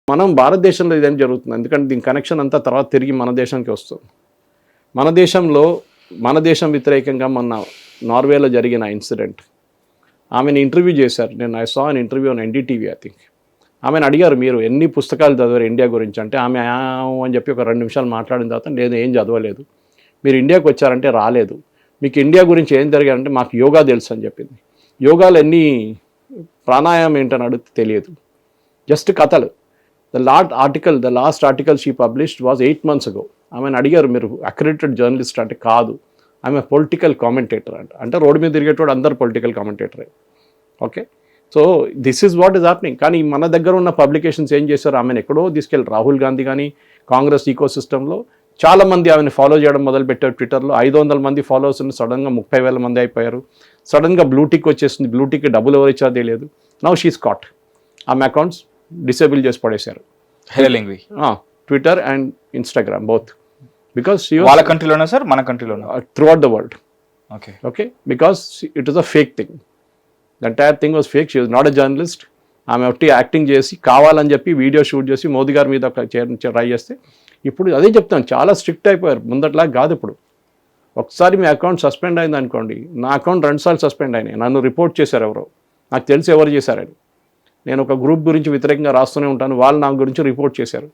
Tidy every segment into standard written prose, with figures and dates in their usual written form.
మనం భారతదేశంలో ఇదేం జరుగుతుంది, ఎందుకంటే దీని కనెక్షన్ అంతా తర్వాత తిరిగి మన దేశానికి వస్తుంది. మన దేశంలో మన దేశం వ్యతిరేకంగా మొన్న నార్వేలో జరిగిన ఇన్సిడెంట్, ఆమెను ఇంటర్వ్యూ చేశారు. నేను I saw an interview on NDTV I think. ఆమెను అడిగారు, మీరు ఎన్ని పుస్తకాలు చదివారు ఇండియా గురించి అంటే, ఆమె అని చెప్పి ఒక 2 నిమిషాలు మాట్లాడిన తర్వాత, లేదు ఏం చదవలేదు. మీరు ఇండియాకి వచ్చారంటే రాలేదు. మీకు ఇండియా గురించి ఏం జరిగారంటే, మాకు యోగా తెలుసు అని చెప్పింది. యోగాలు ఎన్ని ప్రాణాయామం ఏంటని అడిగితే తెలియదు, జస్ట్ కథలు. The last article she published was 8 months ago. ఆమెను అడిగారు, మీరు అక్రెడిటెడ్ జర్నలిస్ట్ అంటే, కాదు ఆమె పొలిటికల్ కామెంటేటర్ అంట. అంటే రోడ్డు మీద తిరిగేటోడు అందరు పొలిటికల్ కామెంటేటరే. Okay, so this is what is happening. కానీ మన దగ్గర ఉన్న పబ్లికేషన్స్ ఏం చేశారు, ఆమెను ఎక్కడో తీసుకెళ్ళి రాహుల్ గాంధీ కానీ కాంగ్రెస్ ఈకో సిస్టంలో చాలామంది ఆమెను ఫాలో చేయడం మొదలుపెట్టారు. ట్విట్టర్లో 500 మంది ఫాలోవర్స్ ఉన్న సడన్గా 30,000 మంది అయిపోయారు. సడన్గా బ్లూటిక్ వచ్చేసింది. బ్లూటిక్ డబ్బులు ఎవరు ఇచ్చారో తెలియదు. Now she's caught. ఆమె అకౌంట్స్ డిసేబుల్ చేసి పడేశారు, Twitter and Instagram both. Because వాళ్ళ కంట్రీలోనా సార్, మన కంట్రీలోనా? Throughout the world. Okay, because it is a fake thing. The entire thing was fake. She was not a journalist. ఆమె ఒకటి acting చేసి కావాలని చెప్పి వీడియో షూట్ చేసి మోదీ గారి మీద ట్రై చేస్తే, ఇప్పుడు అదే చెప్తాను, చాలా స్ట్రిక్ట్ అయిపోయారు. ముందట్లా కాదు. ఇప్పుడు ఒకసారి మీ అకౌంట్ సస్పెండ్ అయింది అనుకోండి, నా అకౌంట్ 2 సార్లు సస్పెండ్ అయినాయి. నన్ను రిపోర్ట్ చేశారు ఎవరో, నాకు తెలిసి ఎవరు చేశారని. నేను ఒక గ్రూప్ గురించి వ్యతిరేకంగా రాస్తూనే ఉంటాను, వాళ్ళు నా గురించి రిపోర్ట్ చేశారు.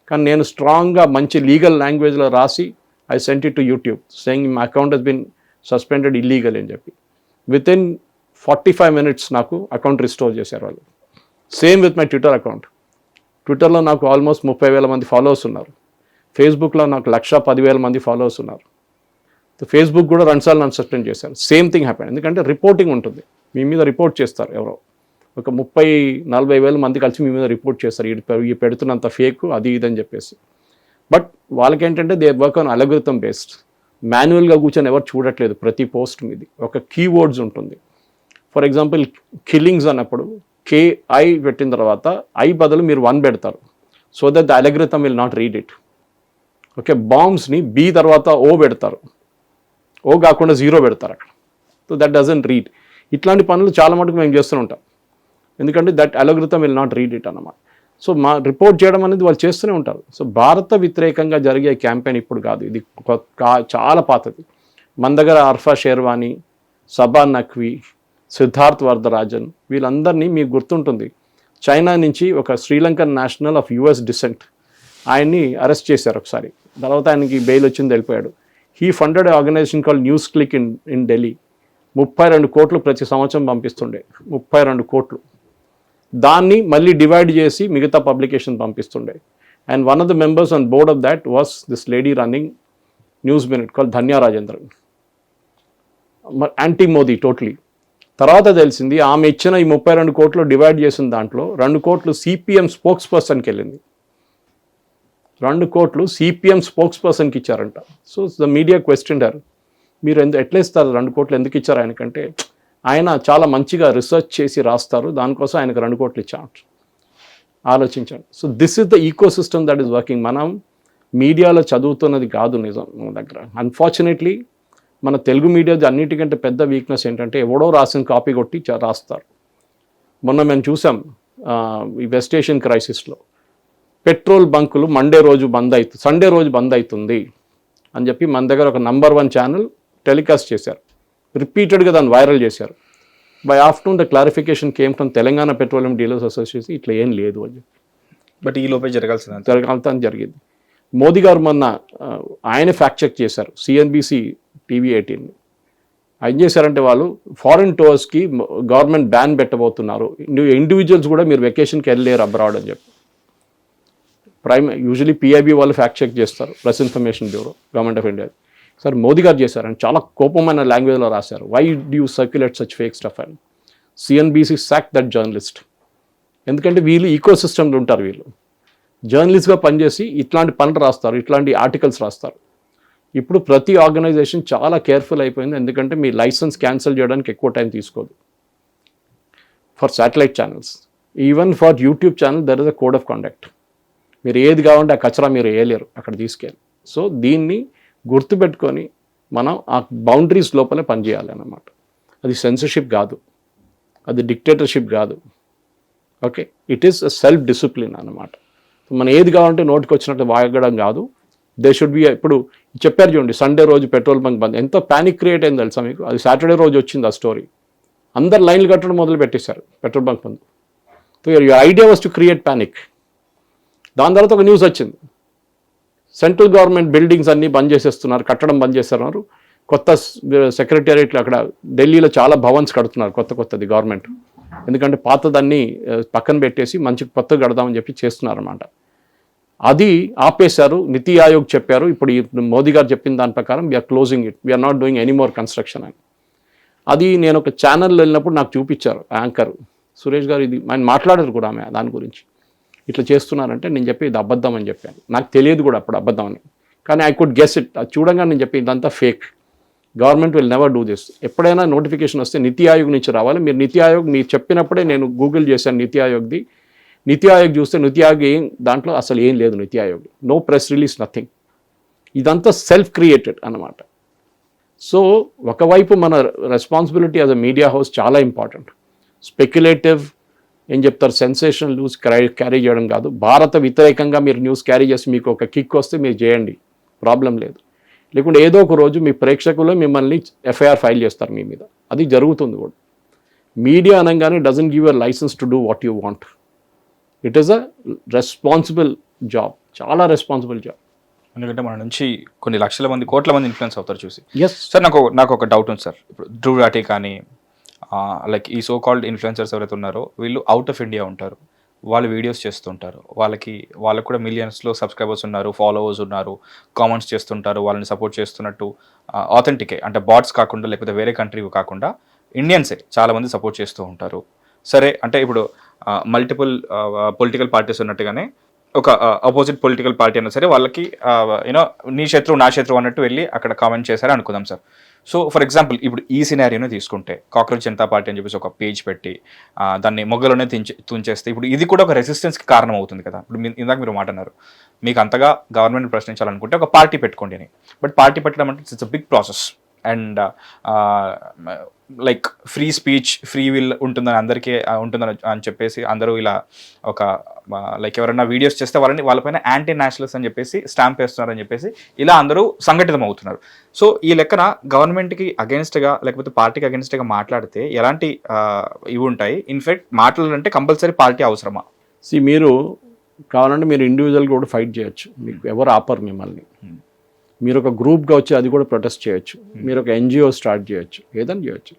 కానీ నేను స్ట్రాంగ్గా మంచి లీగల్ లాంగ్వేజ్లో రాసి I sent it to YouTube saying my account has been suspended illegal అని చెప్పి. విత్ ఇన్ 45 minutes నాకు అకౌంట్ రిస్టోర్ చేశారు వాళ్ళు. Same with my Twitter account. ట్విట్టర్లో నాకు ఆల్మోస్ట్ 30,000 మంది ఫాలోవర్స్ ఉన్నారు. ఫేస్బుక్లో నాకు 110,000 మంది ఫాలోవర్స్ ఉన్నారు. ఫేస్బుక్ కూడా 2 సార్లు నన్ను సస్పెండ్ చేశారు. Same thing happen. ఎందుకంటే రిపోర్టింగ్ ఉంటుంది, మీ మీద రిపోర్ట్ చేస్తారు ఎవరో. ఒక 30,000-40,000 మంది కలిసి మీ మీద రిపోర్ట్ చేస్తారు, ఈ పెడుతున్నంత ఫేక్ అది ఇది అని చెప్పేసి. బట్ వాళ్ళకేంటంటే they work on algorithm based. మాన్యువల్గా కూర్చొని ఎవరు చూడట్లేదు. ప్రతి పోస్ట్ మీది ఒక కీవర్డ్స్ ఉంటుంది. ఫర్ ఎగ్జాంపుల్ కిల్లింగ్స్ అన్నప్పుడు KI పెట్టిన తర్వాత ఐ బదులు మీరు 1 పెడతారు, so that the algorithm will not read it. Okay, బాంబ్స్ని B తర్వాత O పెడతారు, O కాకుండా 0 పెడతారు అక్కడ, సో దట్ డజంట్ రీడ్. ఇట్లాంటి పనులు చాలా మటుకు మేము చేస్తూ ఉంటాం, ఎందుకంటే that algorithm will not read it అన్నమాట. సో మా రిపోర్ట్ చేయడం అనేది వాళ్ళు చేస్తూనే ఉంటారు. సో భారత వ్యతిరేకంగా జరిగే క్యాంపెయిన్ ఇప్పుడు కాదు, ఇది చాలా పాతది. మన దగ్గర అర్ఫా షేర్వానీ, సబా నఖ్వీ, సిద్ధార్థ్ వరదరాజన్, వీళ్ళందరినీ మీకు గుర్తుంటుంది, చైనా నుంచి ఒక Sri Lankan national of US descent ఆయన్ని అరెస్ట్ చేశారు ఒకసారి. తర్వాత ఆయనకి బెయిల్ వచ్చింది, వెళ్ళిపోయాడు. He funded organisation call NewsClick in Delhi. 32 కోట్లు ప్రతి సంవత్సరం పంపిస్తుండే, 32 కోట్లు. దాన్ని మళ్ళీ డివైడ్ చేసి మిగతా పబ్లికేషన్ పంపిస్తుండే. And one of the members on board of that was this lady running news minute call Dhanya Rajendran, anti Modi totally. తర్వాత తెలిసింది ఆమె ఇచ్చిన ఈ 32 కోట్లు డివైడ్ చేసిన దాంట్లో 2 కోట్లు CPM స్పోక్స్ పర్సన్కి వెళ్ళింది. 2 కోట్లు CPM స్పోక్స్ పర్సన్కి ఇచ్చారంట. సో ద మీడియా క్వశ్చన్డ్, మీరు ఎట్లా ఇస్తారు 2 కోట్లు ఎందుకు ఇచ్చారు ఆయనకంటే, ఆయన చాలా మంచిగా రీసెర్చ్ చేసి రాస్తారు, దానికోసం ఆయనకు 2 కోట్లు ఇచ్చాను. ఆలోచించాను. So this is the ecosystem that is working. మనం మీడియాలో చదువుతున్నది కాదు నిజం మన దగ్గర. అన్ఫార్చునేట్లీ మన తెలుగు మీడియా అన్నిటికంటే పెద్ద వీక్నెస్ ఏంటంటే, ఎవడో రాసిన కాపీ కొట్టి రాస్తారు. మొన్న మేము చూసాం ఈ వెస్ట్ ఏషియన్ క్రైసిస్లో పెట్రోల్ బంకులు సండే రోజు బంద్ అవుతుంది అని చెప్పి మన దగ్గర ఒక నంబర్ 1 ఛానల్ టెలికాస్ట్ చేశారు. రిపీటెడ్గా దాన్ని వైరల్ చేశారు. By afternoon the clarification came from Telangana petroleum dealers association, ఇట్లా ఏం లేదు అని చెప్పి. బట్ ఈ లోపే జరగాల్సిన జరిగింది. మోదీ గారు మొన్న ఆయన ఫ్యాక్ట్ చెక్ చేశారు, CNBC TV 18. ఏం చేశారంటే, వాళ్ళు ఫారిన్ టూర్స్కి గవర్నమెంట్ బ్యాన్ పెట్టబోతున్నారు, ఇండివిజువల్స్ కూడా మీరు వెకేషన్కి వెళ్ళలేరు అబ్రాడ్ అని చెప్పి. యూజువలీ PIB వాళ్ళు ఫ్యాక్ట్ చెక్ చేస్తారు, press information bureau, government of India. Sir Modi గారు చేశారని చాలా కోపమైన లాంగ్వేజ్లో రాశారు. Why do you circulate such fake stuff అని. CNBC sack that journalist. ఎందుకంటే వీళ్ళు ఈకో సిస్టమ్లో ఉంటారు, వీళ్ళు జర్నలిస్ట్గా పనిచేసి ఇట్లాంటి పనులు రాస్తారు, ఇట్లాంటి ఆర్టికల్స్ రాస్తారు. ఇప్పుడు ప్రతి ఆర్గనైజేషన్ చాలా కేర్ఫుల్ అయిపోయింది, ఎందుకంటే మీ లైసెన్స్ క్యాన్సిల్ చేయడానికి ఎక్కువ టైం తీసుకోదు. For satellite channels, even for YouTube channel there is a code of conduct. మీరు ఏది కావాలంటే ఆ కచరా మీరు వేయలేరు అక్కడ తీసుకెళ్ళి. సో దీన్ని గుర్తుపెట్టుకొని మనం ఆ బౌండరీస్ లోపలే పనిచేయాలి అన్నమాట. అది సెన్సర్షిప్ కాదు, అది డిక్టేటర్షిప్ కాదు. Okay, it is a self discipline అన్నమాట. మనం ఏది కావాలంటే నోటికి వచ్చినట్టు వాగడం కాదు. దే షుడ్ బి, ఇప్పుడు చెప్పారు చూడండి, సండే రోజు పెట్రోల్ బంక్ బంద్, ఎంతో ప్యానిక్ క్రియేట్ అయింది తెలుసా మీకు? అది సాటర్డే రోజు వచ్చింది ఆ స్టోరీ. అందరు లైన్లు కట్టడం మొదలు పెట్టేశారు petrol bunk bandh. So your idea was to create panic. దాని తర్వాత ఒక న్యూస్ వచ్చింది, సెంట్రల్ గవర్నమెంట్ బిల్డింగ్స్ అన్నీ బంద్ చేసేస్తున్నారు, కట్టడం బంద్ చేస్తున్నారు. కొత్త సెక్రటేరియట్లు అక్కడ ఢిల్లీలో చాలా భవన్స్ కడుతున్నారు కొత్తది గవర్నమెంట్. ఎందుకంటే పాతదాన్ని పక్కన పెట్టేసి మంచి కొత్త కడదామని చెప్పి చేస్తున్నారు అన్నమాట. అది ఆపేశారు. నీతి ఆయోగ్ చెప్పారు, ఇప్పుడు మోదీ గారు చెప్పిన దాని ప్రకారం we are closing it, we are not doing any more construction అని. అది నేను ఒక ఛానల్లో వెళ్ళినప్పుడు నాకు చూపించారు యాంకర్ సురేష్ గారు, ఇది ఆయన మాట్లాడారు కూడా ఆమె దాని గురించి. ఇట్లా చేస్తున్నారంటే నేను చెప్పి ఇది అబద్ధం అని చెప్పాను. నాకు తెలియదు కూడా అప్పుడు అబద్ధం అని, కానీ ఐ కుడ్ గెస్ ఇట్. అది చూడంగా నేను చెప్పి ఇదంతా fake, government will never do this. ఎప్పుడైనా నోటిఫికేషన్ వస్తే నీతి ఆయోగ్ నుంచి రావాలి. మీరు నీతి ఆయోగ్ మీరు చెప్పినప్పుడే నేను గూగుల్ చేశాను నీతి ఆయోగ్ది. నీతి ఆయోగ్ చూస్తే నీతి ఆయోగ్ దాంట్లో అసలు ఏం లేదు. Niti Aayog no press release, nothing. ఇదంతా సెల్ఫ్ క్రియేటెడ్ అన్నమాట. సో ఒకవైపు మన responsibility as a media house చాలా ఇంపార్టెంట్. స్పెక్యులేటివ్ ఏం చెప్తారు, సెన్సేషనల్ న్యూస్ క్యారీ చేయడం కాదు. భారత వ్యతిరేకంగా మీరు న్యూస్ క్యారీ చేసి మీకు ఒక కిక్ వస్తే మీరు చేయండి, ప్రాబ్లం లేదు. లేకుంటే ఏదో ఒక రోజు మీ ప్రేక్షకులు మిమ్మల్ని ఎఫ్ఐఆర్ ఫైల్ చేస్తారు మీ మీద. అది జరుగుతుంది కూడా. మీడియా అనగానే doesn't give your licence to do what you want. It is a responsible job, చాలా రెస్పాన్సిబుల్ జాబ్. ఎందుకంటే మన నుంచి కొన్ని లక్షల మంది, కోట్ల మంది ఇన్ఫ్లుయెన్స్ అవుతారు చూసి. ఎస్ సార్, నాకు ఒక డౌట్ ఉంది సార్. ఇప్పుడు ధ్రువ్ రాఠీ కానీ లైక్ ఈ సో కాల్డ్ ఇన్ఫ్లుయెన్సర్స్ ఎవరైతే ఉన్నారో వీళ్ళు అవుట్ ఆఫ్ ఇండియా ఉంటారు, వాళ్ళు వీడియోస్ చేస్తుంటారు, వాళ్ళకు కూడా మిలియన్స్లో సబ్స్క్రైబర్స్ ఉన్నారు, ఫాలోవర్స్ ఉన్నారు, కామెంట్స్ చేస్తుంటారు, వాళ్ళని సపోర్ట్ చేస్తున్నట్టు ఆథెంటికే, అంటే బాట్స్ కాకుండా లేకపోతే వేరే కంట్రీ కాకుండా ఇండియన్సే చాలామంది సపోర్ట్ చేస్తూ ఉంటారు. సరే, అంటే ఇప్పుడు మల్టిపుల్ పొలిటికల్ పార్టీస్ ఉన్నట్టుగానే ఒక అపోజిట్ పొలిటికల్ పార్టీ అయినా సరే వాళ్ళకి యూనో నీ శత్రువు నా శత్రువు అన్నట్టు వెళ్ళి అక్కడ కామెంట్ చేశారు అనుకుందాం సార్. సో ఫర్ ఎగ్జాంపుల్ ఇప్పుడు ఈ సినారియోని తీసుకుంటే కాక్రోచ్ జనతా పార్టీ అని చెప్పేసి ఒక పేజ్ పెట్టి దాన్ని మొగ్గలోనే తుంచేస్తే ఇప్పుడు ఇది కూడా ఒక రెసిస్టెన్స్కి కారణం అవుతుంది కదా. ఇప్పుడు ఇందాక మీరు మాట అన్నారు, మీకు అంతగా గవర్నమెంట్ ప్రశ్నించాలనుకుంటే ఒక పార్టీ పెట్టుకోండి అని. బట్ పార్టీ పెట్టడం అంటే it's a big process and like free speech, free will ఉంటుందని అందరికీ ఉంటుందని అని చెప్పేసి అందరూ ఇలా ఒక లైక్ ఎవరైనా వీడియోస్ చేస్తే వాళ్ళపైన యాంటీ నేషనలిస్ట్ అని చెప్పేసి స్టాంప్ వేస్తున్నారని చెప్పేసి ఇలా అందరూ సంఘటితం అవుతున్నారు. సో ఈ లెక్కన గవర్నమెంట్కి అగెన్స్ట్గా లేకపోతే పార్టీకి అగెన్స్ట్గా మాట్లాడితే ఎలాంటి ఇవి ఉంటాయి? ఇన్ఫాక్ట్ మాట్లాడాలంటే కంపల్సరీ పార్టీ అవసరమా? మీరు కావాలంటే మీరు ఇండివిజువల్గా కూడా ఫైట్ చేయొచ్చు, మీకు ఎవరు ఆపరు మిమ్మల్ని. మీరు ఒక గ్రూప్గా వచ్చి అది కూడా ప్రొటెస్ట్ చేయొచ్చు, మీరు ఒక ఎన్జిఓ స్టార్ట్ చేయొచ్చు, ఏదైనా చేయొచ్చు.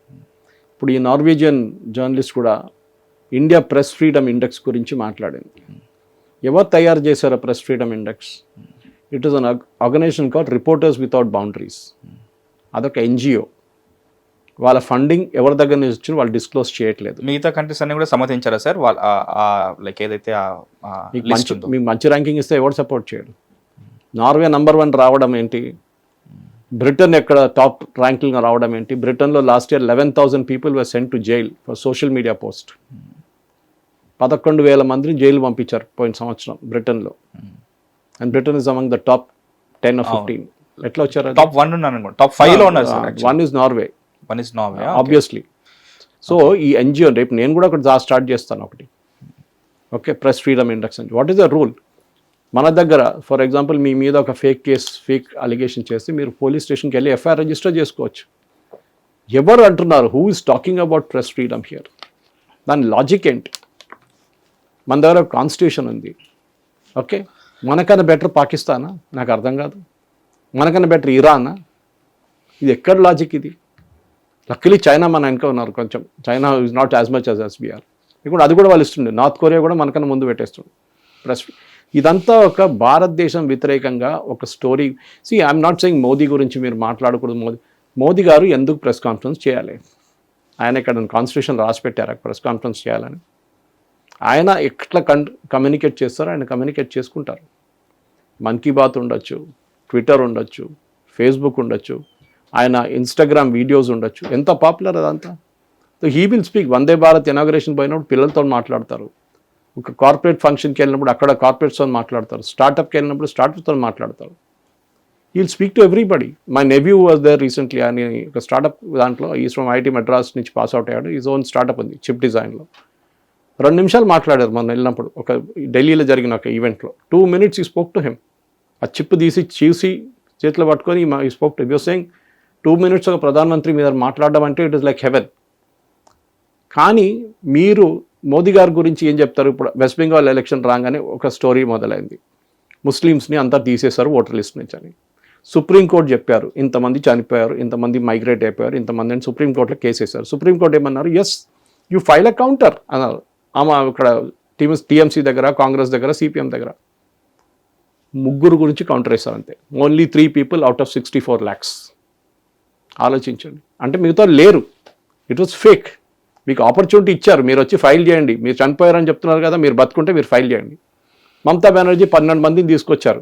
ఇప్పుడు ఈ నార్వేజియన్ జర్నలిస్ట్ కూడా ఇండియా ప్రెస్ ఫ్రీడమ్ ఇండెక్స్ గురించి మాట్లాడింది. ఎవరు తయారు చేశారు press freedom index? It is an organisation called reporters without boundaries. అదొక ఎన్జిఓ. వాళ్ళ ఫండింగ్ ఎవరి దగ్గర నుంచి వచ్చిన వాళ్ళు డిస్క్లోజ్ చేయట్లేదు. మిగతా కంట్రీస్ అన్ని కూడా సమ్మతించారా సార్? లైక్ ఏదైతే మీకు మంచి ర్యాంకింగ్ ఇస్తే ఎవరు సపోర్ట్ చేయడు? నార్వే నంబర్ 1 రావడం ఏంటి? బ్రిటన్ ఎక్కడ టాప్ ర్యాంకింగ్ రావడం ఏంటి? బ్రిటన్లో last year 11,000 people were sent to jail for social media post. 11,000 మందిని జైలు పంపించారు పోయిన సంవత్సరం బ్రిటన్లో. And Britain is among the top 10 or 15. ఎట్లా వచ్చారు? టాప్ 1 ఉన్నాను, టాప్ 5 లో ఉన్నారు. 1 is Norway. ఆబ్వియస్లీ. సో ఈ ఎన్జిఓ రేపు నేను కూడా ఒకటి స్టార్ట్ చేస్తాను ఒకటి. ఓకే, ప్రెస్ ఫ్రీడమ్ ఇండెక్స్ అని. What is the rule? మన దగ్గర ఫర్ ఎగ్జాంపుల్ మీ మీద ఒక ఫేక్ అలిగేషన్ చేస్తే మీరు పోలీస్ స్టేషన్కి వెళ్ళి ఎఫ్ఐఆర్ రిజిస్టర్ చేసుకోవచ్చు. ఎవరు అంటున్నారు? Who is talking about press freedom here? దాని లాజిక్ ఏంటి? మన దగ్గర ఒక కాన్స్టిట్యూషన్ ఉంది. ఓకే, మనకన్నా బెటర్ పాకిస్తానా? నాకు అర్థం కాదు. మనకన్నా బెటర్ ఇరానా? ఇది ఎక్కడ లాజిక్ ఇది? లక్కలీ చైనా మన వెనక ఉన్నారు కొంచెం. China is not as much as SBR. ఇప్పుడు అది కూడా వాళ్ళు ఇస్తుండే. నార్త్ కొరియా కూడా మనకన్నా ముందు పెట్టేస్తుండే ప్రెస్. ఇదంతా ఒక భారతదేశం వ్యతిరేకంగా ఒక story. I'm not saying Modi గురించి మీరు మాట్లాడకూడదు. మోదీ గారు ఎందుకు ప్రెస్ కాన్ఫరెన్స్ చేయాలి? ఆయన ఇక్కడ కాన్స్టిట్యూషన్ రాసి పెట్టారు ప్రెస్ కాన్ఫరెన్స్ చేయాలని. ఆయన ఎట్లా కమ్యూనికేట్ చేస్తారో ఆయన కమ్యూనికేట్ చేసుకుంటారు. మన్ కీ బాత్ ఉండొచ్చు, ట్విట్టర్ ఉండొచ్చు, ఫేస్బుక్ ఉండొచ్చు, ఆయన ఇన్స్టాగ్రామ్ వీడియోస్ ఉండొచ్చు. ఎంత పాపులర్ అదంతా. So he will speak. Vande Bharat inauguration పోయినప్పుడు పిల్లలతో మాట్లాడతారు. ఒక కార్పొరేట్ ఫంక్షన్కి వెళ్ళినప్పుడు అక్కడ కార్పొరేట్స్తో మాట్లాడతారు. స్టార్టప్కి వెళ్ళినప్పుడు స్టార్టప్స్తో మాట్లాడతారు. He will speak to everybody. My nephew was there recently అని ఒక స్టార్టప్ దాంట్లో. ఈజ్ ఫ్రమ్ ఐఐటి మద్రాస్ నుంచి పాస్ అవుట్ అయ్యాడు. ఈజ్ ఓన్ స్టార్టప్ ఉంది చిప్ డిజైన్లో. 2 నిమిషాలు మాట్లాడారు మొన్న వెళ్ళినప్పుడు, ఒక ఢిల్లీలో జరిగిన ఒక ఈవెంట్లో 2 minutes ఈ స్పోక్ టు హిమ్. ఆ చిప్ తీసి చూసి చేతిలో పట్టుకొని ఈ spoke to him saying 2 minutes ఒక ప్రధానమంత్రి మీద మాట్లాడడం అంటే ఇట్ ఇస్ లైక్ హెవెన్. కానీ మీరు మోదీ గారి గురించి ఏం చెప్తారు? ఇప్పుడు వెస్ట్ బెంగాల్ ఎలక్షన్ రాగానే ఒక స్టోరీ మొదలైంది, ముస్లిమ్స్ని అంతా తీసేశారు ఓటర్ లిస్ట్ నుంచి అని. సుప్రీంకోర్టు చెప్పారు ఇంతమంది చనిపోయారు, ఇంతమంది మైగ్రేట్ అయిపోయారు, ఇంతమంది అని సుప్రీంకోర్టులో కేసు వేశారు. సుప్రీంకోర్టు ఏమన్నారు? Yes you file a counter అన్నారు. ఆమె ఇక్కడ టీఎంసీ దగ్గర, కాంగ్రెస్ దగ్గర, సిపిఎం దగ్గర 3 గురించి కౌంటర్ వేశారు అంతే. Only 3 people out of 64 lakhs. ఆలోచించండి, అంటే మిగతా లేరు. It was fake. మీకు ఆపర్చునిటీ ఇచ్చారు, మీరు వచ్చి ఫైల్ చేయండి, మీరు చనిపోయారని చెప్తున్నారు కదా, మీరు బతుకుంటే మీరు ఫైల్ చేయండి. మమతా బెనర్జీ 12 మందిని తీసుకొచ్చారు,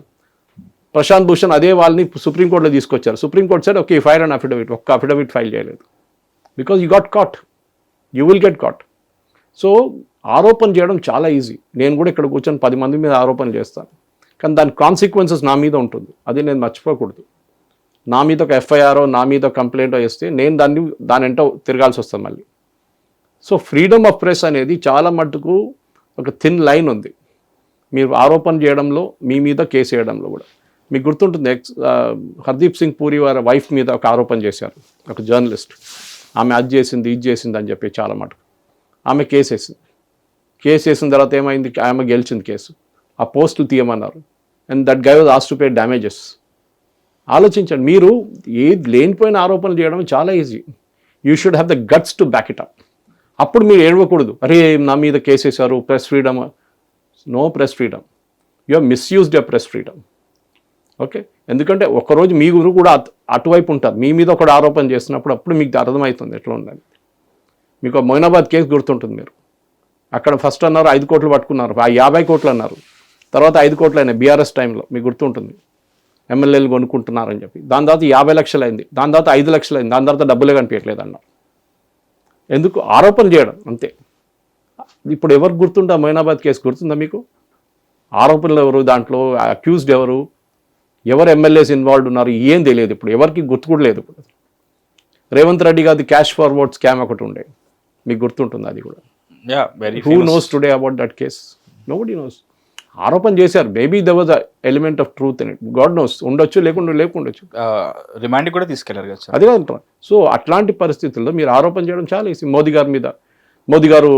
ప్రశాంత్ భూషణ్ అదే వాళ్ళని సుప్రీంకోర్టులో తీసుకొచ్చారు. Supreme court sir okay file and affidavit, ఒక్క అఫిడవిట్ ఫైల్ చేయలేదు. Because you got cot, you will get caught. So ఆరోపణ చేయడం చాలా ఈజీ. నేను కూడా ఇక్కడ కూర్చొని 10 మంది మీద ఆరోపణలు చేస్తాను, కానీ దాని కాన్సిక్వెన్సెస్ నా మీద ఉంటుంది, అది నేను మర్చిపోకూడదు. నా మీద ఒక ఎఫ్ఐఆర్, నా మీద కంప్లైంట్ వేస్తే నేను దాని వెంట తిరగాల్సి వస్తుంది మళ్ళీ. సో ఫ్రీడమ్ ఆఫ్ ప్రెస్ అనేది చాలా మట్టుకు ఒక థిన్ లైన్ ఉంది. మీరు ఆరోపణ చేయడంలో, మీ మీద కేసు వేయడంలో కూడా. మీకు గుర్తుంటుంది హర్దీప్ సింగ్ పూరి వారి వైఫ్ మీద ఒక ఆరోపణ చేశారు ఒక జర్నలిస్ట్, ఆమె అది చేసింది ఇది చేసింది అని చెప్పి చాలా మటుకు. ఆమె కేసు వేసింది. కేసు వేసిన తర్వాత ఏమైంది? ఆమె గెలిచింది కేసు. ఆ పోస్టులు తీయమన్నారు, and that guy was asked to pay damages. ఆలోచించండి, మీరు ఏది లేనిపోయిన ఆరోపణలు చేయడం చాలా easy. You should have the guts to back it up. అప్పుడు మీరు ఏడవకూడదు, అరే నా మీద కేసు వేశారు, press freedom. No press freedom, you have misused your press freedom. Okay, ఎందుకంటే ఒకరోజు మీరు కూడా అటువైపు ఉంటారు, మీ మీద ఒకటి ఆరోపణ చేస్తున్నప్పుడు అప్పుడు మీకు అర్థమవుతుంది ఎట్లా ఉండాలి. మీకు మొయినాబాద్ కేసు గుర్తుంటుంది. మీరు అక్కడ ఫస్ట్ అన్నారు 5 కోట్లు పట్టుకున్నారు, 50 కోట్లు అన్నారు, తర్వాత 5 కోట్లు అయినాయి బీఆర్ఎస్ టైంలో, మీకు గుర్తుంటుంది. ఎమ్మెల్యేలు కొనుక్కుంటున్నారని చెప్పి, దాని తర్వాత 50 లక్షలు అయింది, దాని తర్వాత 5 లక్షలు అయింది, దాని తర్వాత డబ్బులే కనిపించట్లేదు అన్నారు. ఎందుకు? ఆరోపణ చేయడం అంతే. ఇప్పుడు ఎవరు గుర్తుంటా? మొయినాబాద్ కేసు గుర్తుందా మీకు? ఆరోపణలు ఎవరు, దాంట్లో అక్యూజ్డ్ ఎవరు, ఎవరు ఎమ్మెల్యేస్ ఇన్వాల్వ్ ఉన్నారు, ఏం తెలియదు. ఇప్పుడు ఎవరికి గుర్తు కూడా లేదు. ఇప్పుడు రేవంత్ రెడ్డి గారి క్యాష్ ఫార్వర్డ్ స్కామ్ ఒకటి ఉండే, మీకు గుర్తుంటుంది అది కూడా. Who knows today about that case? Nobody nose. ఆరోపణ చేశారు, maybe there was a element of truth in it, God knows, ఉండొచ్చు లేకుండొచ్చు. రిమాండ్ కూడా తీసుకెళ్లారు కదా. అదే కదా. సో అట్లాంటి పరిస్థితుల్లో మీరు ఆరోపణ చేయడం చాలా ఈజీ. మోదీ గారి మీద, మోదీ గారు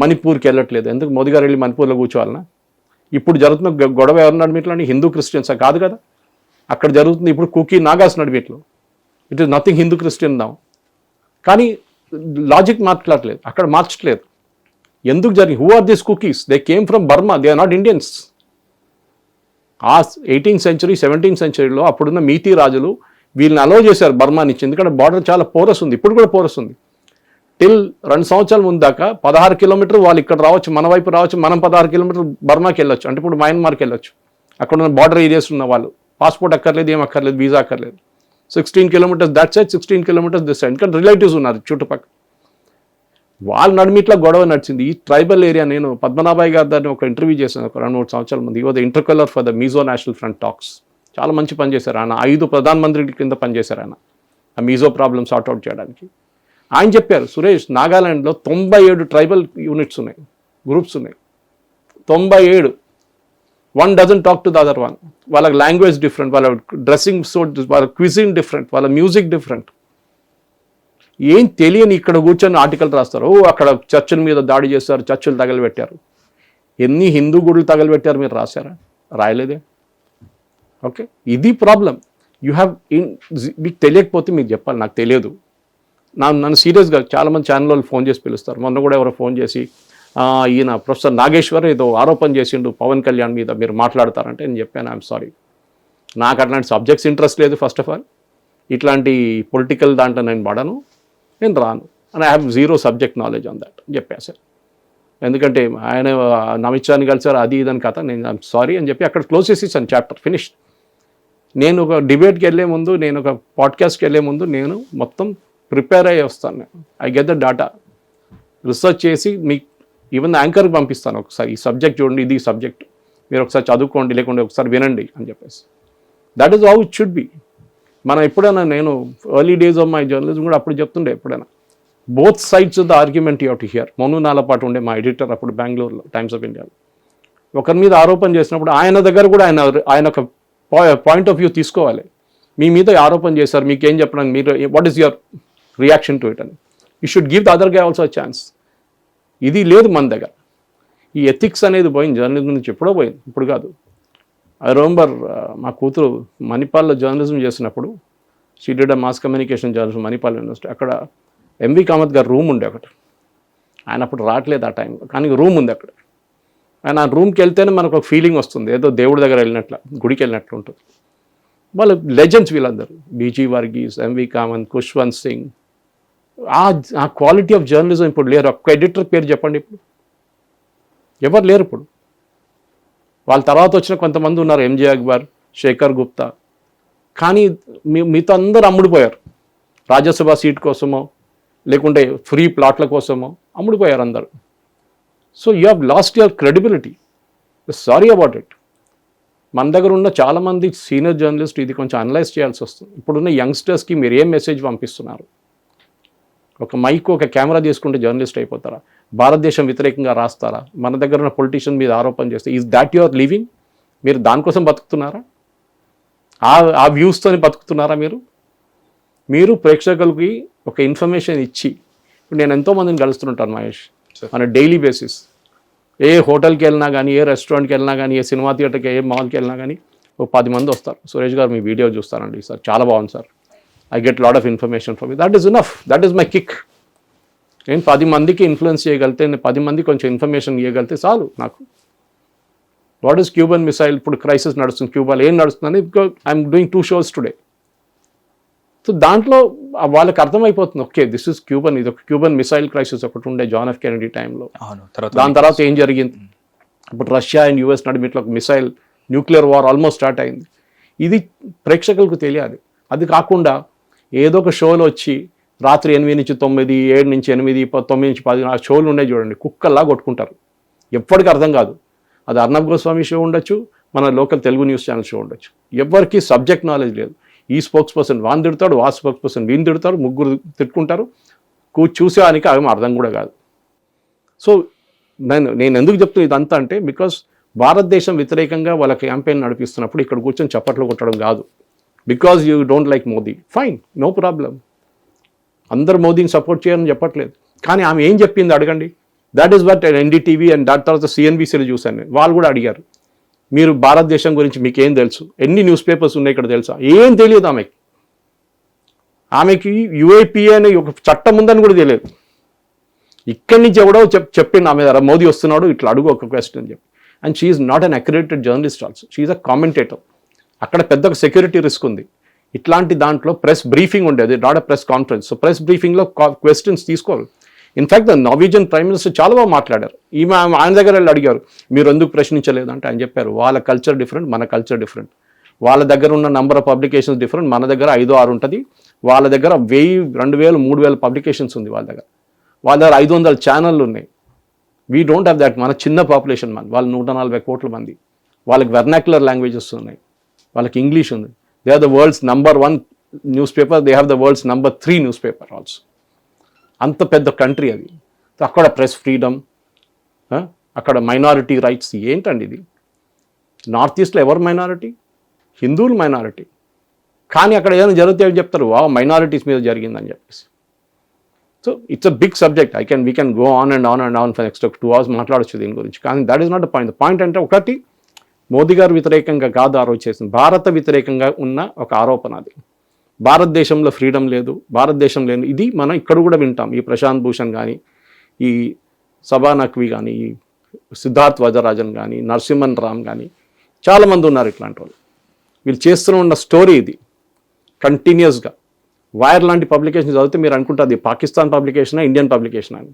మణిపూర్కి వెళ్ళట్లేదు, ఎందుకు మోదీ గారు వెళ్ళి మణిపూర్లో కూర్చోవాలన్నా? ఇప్పుడు జరుగుతున్న గొడవ ఎవరు నడిమిట్లో? హిందూ క్రిస్టియన్సా? కాదు కదా. అక్కడ జరుగుతుంది ఇప్పుడు కుకీ నాగాస్ నడిమిట్లో. It is nothing Hindu Christian నా. కానీ లాజిక్ మార్చట్లేదు, అక్కడ మార్చట్లేదు. ఎందుకు జరిగింది? Who are this Kukis? They came from Burma, they are not Indians. ఆ 18th century 17th centuryలో అప్పుడున్న మీతి రాజులు వీళ్ళని అలో చేశారు బర్మా నుంచి, ఎందుకంటే బార్డర్ చాలా పోరస్ ఉంది, ఇప్పుడు కూడా పోరస్ ఉంది. టిల్ 2 సంవత్సరాల ముందు దాకా 16 kilometers వాళ్ళు ఇక్కడ రావచ్చు, మన వైపు రావచ్చు, మనం 16 kilometers బర్మాకి వెళ్ళొచ్చు, అంటే ఇప్పుడు మయన్మార్కి వెళ్ళొచ్చు. అక్కడ ఉన్న బార్డర్ ఏరియాస్ ఉన్న వాళ్ళు పాస్పోర్ట్ అక్కర్లేదు, ఏం అక్కర్లేదు, వీసా అక్కర్లేదు. 16 kilometers that side, 16 kilometers this side, ఎందుకంటే రిలేటివ్స్ ఉన్నారు చుట్టుపక్కల. వాళ్ళ నడిమిట్లా గొడవ నడిచింది. ఈ ట్రైబల్ ఏరియా, నేను పద్మనాభాయ్ గారి దాన్ని ఒక ఇంటర్వ్యూ చేశాను ఒక 2-3 సంవత్సరాల ముందు. ఈ interlocutor for the Mizo National Front talks. చాలా మంచి పని చేశారు ఆయన. 5 ప్రధానమంత్రుల కింద పనిచేశారు ఆయన ఆ మీజో ప్రాబ్లమ్ సార్ట్అవుట్ చేయడానికి. ఆయన చెప్పారు, సురేష్, నాగాలాండ్లో 97 ట్రైబల్ యూనిట్స్ ఉన్నాయి, గ్రూప్స్ ఉన్నాయి, 97. One doesn't talk to the other one. వాళ్ళ లాంగ్వేజ్ డిఫరెంట్, వాళ్ళ డ్రెస్సింగ్ వాళ్ళ క్విజిన్ డిఫరెంట్, వాళ్ళ మ్యూజిక్ డిఫరెంట్. ఏం తెలియని ఇక్కడ కూర్చొని ఆర్టికల్ రాస్తారు, అక్కడ చర్చిల మీద దాడి చేస్తారు, చర్చిలు తగలబెట్టారు. ఎన్ని హిందూ గుడులు తగలబెట్టారు మీరు రాశారా? రాయలేదే. ఓకే, ఇది ప్రాబ్లం. యూ హ్యావ్ మీకు తెలియకపోతే మీకు చెప్పాలి, నాకు తెలియదు. నన్ను సీరియస్గా చాలామంది ఛానల్ వాళ్ళు ఫోన్ చేసి పిలుస్తారు. మొన్న కూడా ఎవరో ఫోన్ చేసి ఈయన ప్రొఫెసర్ నాగేశ్వర్ ఏదో ఆరోపణ చేసిండు పవన్ కళ్యాణ్ మీద, మీరు మాట్లాడతారంటే నేను చెప్పాను ఐఎమ్ సారీ, నాకు అట్లాంటి సబ్జెక్ట్స్ ఇంట్రెస్ట్ లేదు. ఫస్ట్ ఆఫ్ ఆల్ ఇట్లాంటి పొలిటికల్ దాంట్లో నేను పడను, నేను రాను, and I have 0 subject knowledge on that అని చెప్పా సార్. ఎందుకంటే ఆయన అమిత్ షాని కలిసారు, అది ఇదని కథ, నేను ఐఎమ్ సారీ అని చెప్పి అక్కడ క్లోజ్ చేసేసాను, చాప్టర్ ఫినిష్. నేను ఒక డిబేట్కి వెళ్ళే ముందు, నేను ఒక పాడ్కాస్ట్కి వెళ్ళే ముందు నేను మొత్తం ప్రిపేర్ అయ్యి వస్తాను. నేను I get the data, research చేసి మీకు ఈవెన్ యాంకర్కి పంపిస్తాను, ఒకసారి ఈ సబ్జెక్ట్ చూడండి, ఇది సబ్జెక్ట్, మీరు ఒకసారి చదువుకోండి, లేకుంటే ఒకసారి వినండి అని చెప్పేసి. That is how it should be. మనం ఎప్పుడైనా, నేను early days of my journalism కూడా అప్పుడు చెప్తుండే, ఎప్పుడైనా both sides of the argument you have to hear. మోను నాలపాటు ఉండే మా ఎడిటర్ అప్పుడు బెంగళూరులో టైమ్స్ ఆఫ్ ఇండియాలో. ఒకరి మీద ఆరోపణ చేసినప్పుడు ఆయన దగ్గర కూడా ఆయన ఒక పాయింట్ ఆఫ్ వ్యూ తీసుకోవాలి. మీ మీద ఆరోపణ చేశారు, మీకు ఏం చెప్పడానికి, మీరు what is your reaction to it అని. You should give the other guy also chance. ఇది లేదు మన దగ్గర. ఈ ఎథిక్స్ అనేది పోయింది జర్నలిజం నుంచి, ఎప్పుడో పోయింది, ఇప్పుడు కాదు. ఐ రిమెంబర్ మా కూతురు మణిపాల్లో జర్నలిజం చేసినప్పుడు, she did a mass communication journalism Manipal university. అక్కడ ఎంవి కామత్ గారు రూమ్ ఉండే ఒకటి. ఆయన అప్పుడు రావట్లేదు ఆ టైంలో, కానీ రూమ్ ఉంది అక్కడ. ఆయన ఆ రూమ్కి వెళ్తేనే మనకు ఒక ఫీలింగ్ వస్తుంది, ఏదో దేవుడి దగ్గర వెళ్ళినట్లు, గుడికి వెళ్ళినట్లు ఉంటుంది. వాళ్ళు లెజెండ్స్ వీళ్ళందరూ, బీజీ వర్గీస్, ఎంవి కామత్, ఖుష్వంత్ సింగ్. ఆ క్వాలిటీ ఆఫ్ జర్నలిజం ఇప్పుడు లేరు. ఒక్క ఎడిటర్ పేరు చెప్పండి ఇప్పుడు, ఎవరు లేరు ఇప్పుడు. వాళ్ళ తర్వాత వచ్చిన కొంతమంది ఉన్నారు, ఎంజే అక్బర్, శేఖర్ గుప్తా. కానీ మీతో అందరూ అమ్ముడిపోయారు. రాజ్యసభ సీట్ కోసమో లేకుంటే ఫ్రీ ప్లాట్ల కోసమో అమ్ముడిపోయారు అందరూ. So you have lost your credibility. Sorry about it. మన దగ్గర ఉన్న చాలామంది సీనియర్ జర్నలిస్ట్ ఇది కొంచెం అనలైజ్ చేయాల్సి వస్తుంది. ఇప్పుడున్న యంగ్స్టర్స్కి మీరు ఏం మెసేజ్ పంపిస్తున్నారు? ఒక మైక్, ఒక కెమెరా తీసుకుంటే జర్నలిస్ట్ అయిపోతారా? భారతదేశం వ్యతిరేకంగా రాస్తారా? మన దగ్గర ఉన్న పొలిటీషియన్ మీద ఆరోపణ చేస్తే ఈజ్ దాట్ యువర్ లివింగ్? మీరు దానికోసం బతుకుతున్నారా? ఆ వ్యూస్తో బతుకుతున్నారా మీరు ప్రేక్షకులకి ఒక ఇన్ఫర్మేషన్ ఇచ్చి, ఇప్పుడు నేను ఎంతోమందిని కలుస్తుంటాను మహేష్, మన డైలీ బేసిస్. ఏ హోటల్కి వెళ్ళినా కానీ, ఏ రెస్టారెంట్కి వెళ్ళినా కానీ, ఏ సినిమా థియేటర్కి, ఏ మాల్కి వెళ్ళినా కానీ ఒక 10 మంది వస్తారు. సురేష్ గారు మీ వీడియో చూస్తానండి సార్, చాలా బాగుంది sir, I get lot of information from you. That is enough, that is my kick. నేను 10 మందికి ఇన్ఫ్లుయెన్స్ చేయగలితే, నేను 10 మందికి కొంచెం ఇన్ఫర్మేషన్ ఇవ్వగలితే చాలు నాకు. What is Cuban missile? ఇప్పుడు క్రైసిస్ నడుస్తుంది క్యూబాలో, ఏం నడుస్తుందని, because I'm doing 2 shows today. So దాంట్లో వాళ్ళకి అర్థమైపోతుంది, ఓకే దిస్ ఇస్ క్యూబన్, ఇది ఒక క్యూబన్ మిసైల్ క్రైసిస్ ఒకటి ఉండే జాన్ ఎఫ్ కెనడీ టైంలో. దాని తర్వాత ఏం జరిగింది, ఇప్పుడు రష్యా అండ్ యుఎస్ నడిమిట్లో ఒక missile nuclear war almost start అయింది. ఇది ప్రేక్షకులకు తెలియాలి. అది కాకుండా ఏదో ఒక షోలో వచ్చి రాత్రి 8 నుంచి 9, 7 నుంచి 8, 9 నుంచి 10 ఆ షోలు ఉండే చూడండి, కుక్కల్లా కొట్టుకుంటారు. ఎప్పటికీ అర్థం కాదు. అది అర్ణబ్ గోస్వామి షో ఉండొచ్చు, మన local Telugu news channel show ఉండొచ్చు. ఎవరికి సబ్జెక్ట్ నాలెడ్జ్ లేదు. ఈ స్పోక్స్ పర్సన్ వాన్ తిడతాడు, ఆ స్పోక్స్ పర్సన్ వీని తిడతారు, ముగ్గురు తిట్టుకుంటారు. చూసేవానికి అవి అర్థం కూడా కాదు. సో నేను ఎందుకు చెప్తున్నా ఇదంతా అంటే, బికాస్ భారతదేశం వ్యతిరేకంగా వాళ్ళ క్యాంపెయిన్ నడిపిస్తున్నప్పుడు ఇక్కడ కూర్చొని చప్పట్లు కొట్టడం కాదు. Because you don't like Modi, fine, no problem. అందరు మోదీని సపోర్ట్ చేయాలని చెప్పట్లేదు. కానీ ఆమె ఏం చెప్పింది అడగండి. That is what NDTV and దాని తర్వాత సిఎన్బిసిలో చూశాను నేను. వాళ్ళు కూడా అడిగారు, మీరు భారతదేశం గురించి మీకు ఏం తెలుసు, ఎన్ని న్యూస్ పేపర్స్ ఉన్నాయి ఇక్కడ తెలుసా? ఏం తెలియదు ఆమెకి యుఏపిఏ అనే ఒక చట్టం ఉందని కూడా తెలియదు. ఇక్కడి నుంచి ఎవడో చెప్పిండు ఆమె ద్వారా, మోదీ వస్తున్నాడు ఇట్లా అడుగు ఒక క్వశ్చన్ అని చెప్పి. And she's not an accredited journalist also, she's a commentator. అక్కడ పెద్ద సెక్యూరిటీ రిస్క్ ఉంది. ఇట్లాంటి దాంట్లో ప్రెస్ బ్రీఫింగ్ ఉండేది, not a press conference. So press బ్రీఫింగ్లో క్వశ్చన్స్ తీసుకోవాలి. In fact the Norwegian prime minister చాలా బాగా మాట్లాడారు. ఆయన దగ్గర వెళ్ళి అడిగారు, మీరు ఎందుకు ప్రశ్నించలేదు అంటే ఆయన చెప్పారు, వాళ్ళ కల్చర్ డిఫరెంట్, మన కల్చర్ డిఫరెంట్. వాళ్ళ దగ్గర ఉన్న నంబర్ ఆఫ్ పబ్లికేషన్స్ డిఫరెంట్, మన దగ్గర 5-6 ఉంటుంది. వాళ్ళ దగ్గర 1000, 2000, 3000 పబ్లికేషన్స్ ఉంది వాళ్ళ దగ్గర. 500 ఛానళ్ళు ఉన్నాయి. We don't have that. మన చిన్న పాపులేషన్ వాళ్ళు 140 కోట్ల మంది. వాళ్ళకి వెర్నాక్యులర్ లాంగ్వేజెస్ ఉన్నాయి, వాళ్ళకి ఇంగ్లీష్ ఉంది. They are the world's number 1 newspaper, they have the world's number 3 newspaper also. అంత పెద్ద కంట్రీ అది. అక్కడ ప్రెస్ ఫ్రీడమ్, అక్కడ మైనారిటీ రైట్స్ ఏంటండి ఇది? నార్త్ ఈస్ట్లో ఎవరు మైనారిటీ? హిందువులు మైనారిటీ. కానీ అక్కడ ఏదైనా జరిగితే చెప్తారు, మైనారిటీస్ మీద జరిగిందని చెప్పేసి. So it's a big subject. We can go on and on for next 2 hours మాట్లాడచ్చు దీని గురించి. కానీ that is not the point. The point అంటే, ఒకటి మోదీ గారు వ్యతిరేకంగా కాదు ఆరోపణ చేసింది, భారత వ్యతిరేకంగా ఉన్న ఒక ఆరోపణ అది. భారతదేశంలో ఫ్రీడమ్ లేదు, భారతదేశం లేదు. ఇది మనం ఇక్కడ కూడా వింటాం. ఈ ప్రశాంత్ భూషణ్ కానీ, ఈ సభా నఖ్వీ కానీ, ఈ సిద్ధార్థ్ వజరాజన్ కానీ, నరసింహన్ రామ్ కానీ, చాలామంది ఉన్నారు ఇట్లాంటి వాళ్ళు. వీళ్ళు చేస్తూ ఉన్న స్టోరీ ఇది కంటిన్యూస్గా. వైర్ లాంటి పబ్లికేషన్ చదివితే మీరు అనుకుంటుంది పాకిస్తాన్ పబ్లికేషనా, ఇండియన్ పబ్లికేషనా అని.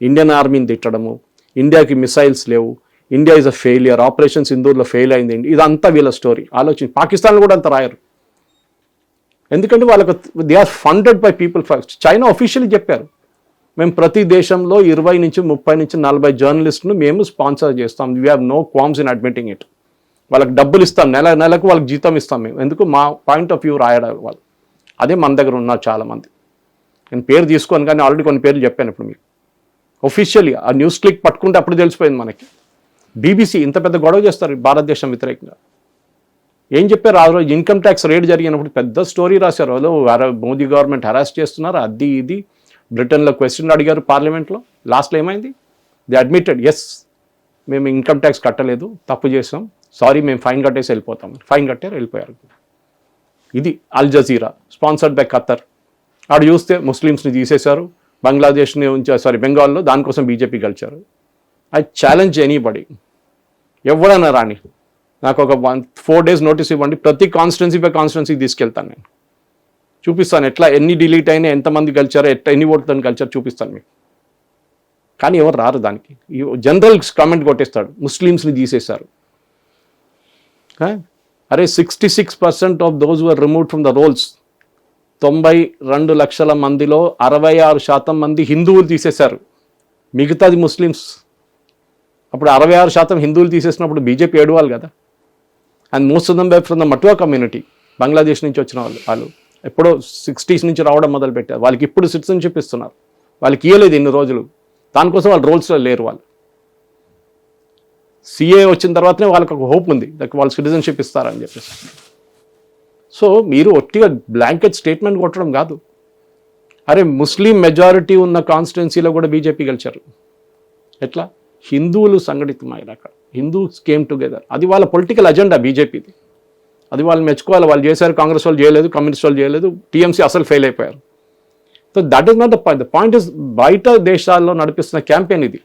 ఇండియన్ ఆర్మీని తిట్టడము, ఇండియాకి మిసైల్స్ లేవు, India is a failure, operation సింధూర్లో ఫెయిల్ అయింది, ఇదంతా వీళ్ళ స్టోరీ. ఆలోచించి పాకిస్తాన్లో కూడా అంత రాయరు, ఎందుకంటే వాళ్ళకు they are funded by people first. China officially చెప్పారు, మేము ప్రతి దేశంలో 20 నుంచి 30 నుంచి 40 జర్నలిస్టును మేము స్పాన్సర్ చేస్తాం. We have no qualms in admitting it. వాళ్ళకి డబ్బులు ఇస్తాం, నెలకు వాళ్ళకి జీతం ఇస్తాం మేము. ఎందుకు? మా పాయింట్ ఆఫ్ వ్యూ రాయడం వాళ్ళు. అదే మన దగ్గర ఉన్నారు చాలామంది. నేను పేరు తీసుకోను కానీ ఆల్రెడీ కొన్ని పేర్లు చెప్పాను ఇప్పుడు మీకు ఒఫీషియల్లీ. ఆ న్యూస్ క్లిక్ పట్టుకుంటే అప్పుడు తెలిసిపోయింది మనకి. బీబీసీ ఇంత పెద్ద గొడవ చేస్తారు భారతదేశం వ్యతిరేకంగా. ఏం చెప్పారు ఆ రోజు ఇన్కమ్ ట్యాక్స్ రేట్ జరిగినప్పుడు పెద్ద స్టోరీ రాశారు. వాళ్ళు మోదీ గవర్నమెంట్ హరాస్ చేస్తున్నారు అది ఇది. బ్రిటన్లో క్వశ్చన్ అడిగారు పార్లమెంట్లో. లాస్ట్లో ఏమైంది? ది అడ్మిటెడ్ ఎస్ మేము ఇన్కమ్ ట్యాక్స్ కట్టలేదు, తప్పు చేసాం, సారీ మేము ఫైన్ కట్టేసి వెళ్ళిపోతాం. ఫైన్ కట్టారు, వెళ్ళిపోయారు. ఇది Al Jazeera sponsored by Qatar. ఆడు చూస్తే ముస్లిమ్స్ని తీసేశారు, బంగ్లాదేశ్ని ఉంచారు, బెంగాల్లో దానికోసం బీజేపీ గెలిచారు. ఐ ఛాలెంజ్ ఎనీబడి, ఎవడన్నా రాని, నాకు ఒక 4 days నోటీస్ ఇవ్వండి, ప్రతి కాన్స్టిట్యున్సీ బై కాన్స్టిట్యున్సీకి తీసుకెళ్తాను నేను, చూపిస్తాను ఎట్లా ఎన్ని డిలీట్ అయినా ఎంతమంది కలిచారో ఎన్ని ఓట్లతో కలిచారో చూపిస్తాను మీకు. కానీ ఎవరు రారు దానికి. జనరల్ కామెంట్ కొట్టేస్తాడు ముస్లిమ్స్ని తీసేశారు. అరే 66% of those were removed from the rolls. 92 లక్షల మందిలో 66% మంది హిందువులు తీసేశారు, మిగతాది ముస్లిమ్స్. అప్పుడు 66% హిందువులు తీసేసినప్పుడు బీజేపీ ఏడవాలి కదా. And most of them by from the Matua community, Bangladesh నుంచి వచ్చిన వాళ్ళు ఎప్పుడో 60s నుంచి రావడం మొదలుపెట్టారు. వాళ్ళకి ఇప్పుడు సిటిజన్షిప్ ఇస్తున్నారు, వాళ్ళకి ఇవ్వలేదు ఇన్ని రోజులు, దానికోసం వాళ్ళు రోల్స్లో లేరు. వాళ్ళు సిఏ వచ్చిన తర్వాతనే వాళ్ళకి ఒక హోప్ ఉంది, వాళ్ళు సిటిజన్షిప్ ఇస్తారని చెప్పేసి. సో మీరు ఒట్టిగా బ్లాంకెట్ స్టేట్మెంట్ కొట్టడం కాదు. అరే ముస్లిం మెజారిటీ ఉన్న కాన్స్టిట్యున్సీలో కూడా బీజేపీ గెలిచారు. ఎట్లా? హిందువులు సంఘటితమైన అక్కడ, హిందూస్ కేమ్ టుగెదర్. అది వాళ్ళ పొలిటికల్ అజెండా బీజేపీది. అది వాళ్ళు మెచ్చుకోవాలి. వాళ్ళు చేశారు, కాంగ్రెస్ వాళ్ళు చేయలేదు, కమ్యూనిస్ట్ వాళ్ళు చేయలేదు, టీఎంసీ అసలు ఫెయిల్ అయిపోయారు. So that is not the point. The point is బయట దేశాల్లో నడిపిస్తున్న క్యాంపెయిన్ ఇది.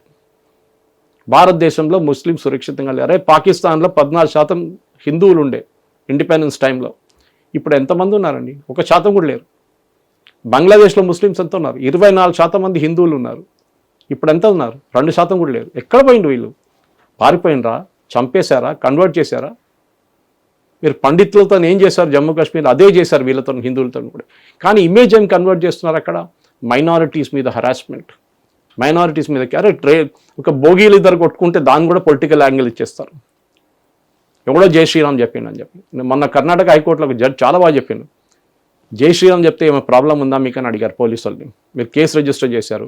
భారతదేశంలో ముస్లిం సురక్షితంగా లేరు. అరే పాకిస్తాన్లో 14% హిందువులు ఉండే ఇండిపెండెన్స్ టైంలో, ఇప్పుడు ఎంతమంది ఉన్నారండి? 1% కూడా లేరు. బంగ్లాదేశ్లో ముస్లిమ్స్ ఎంత ఉన్నారు? 24% మంది హిందువులు ఉన్నారు. ఇప్పుడు ఎంత ఉన్నారు? 2% కూడా లేరు. ఎక్కడ పోయిండు వీళ్ళు? పారిపోయినరా? చంపేశారా? కన్వర్ట్ చేశారా? మీరు పండితులతో ఏం చేశారు జమ్మూ కాశ్మీర్? అదే చేశారు వీళ్ళతో, హిందువులతో కూడా. కానీ ఇమేజ్ ఏం కన్వర్ట్ చేస్తున్నారు అక్కడ? మైనారిటీస్ మీద హరాస్మెంట్, మైనారిటీస్ మీద. అరే ఒక బోగీలు ఇద్దరు కొట్టుకుంటే దాన్ని కూడా పొలిటికల్ యాంగిల్ ఇచ్చేస్తారు. ఎవడో జై శ్రీరామ్ చెప్పిండు అని చెప్పి. మొన్న కర్ణాటక హైకోర్టులో ఒక జడ్జి చాలా బాగా చెప్పిండు. జై శ్రీరామ్ చెప్తే ఏమైనా ప్రాబ్లం ఉందా మీకు అని అడిగారు పోలీసు వాళ్ళని. మీరు కేసు రిజిస్టర్ చేశారు,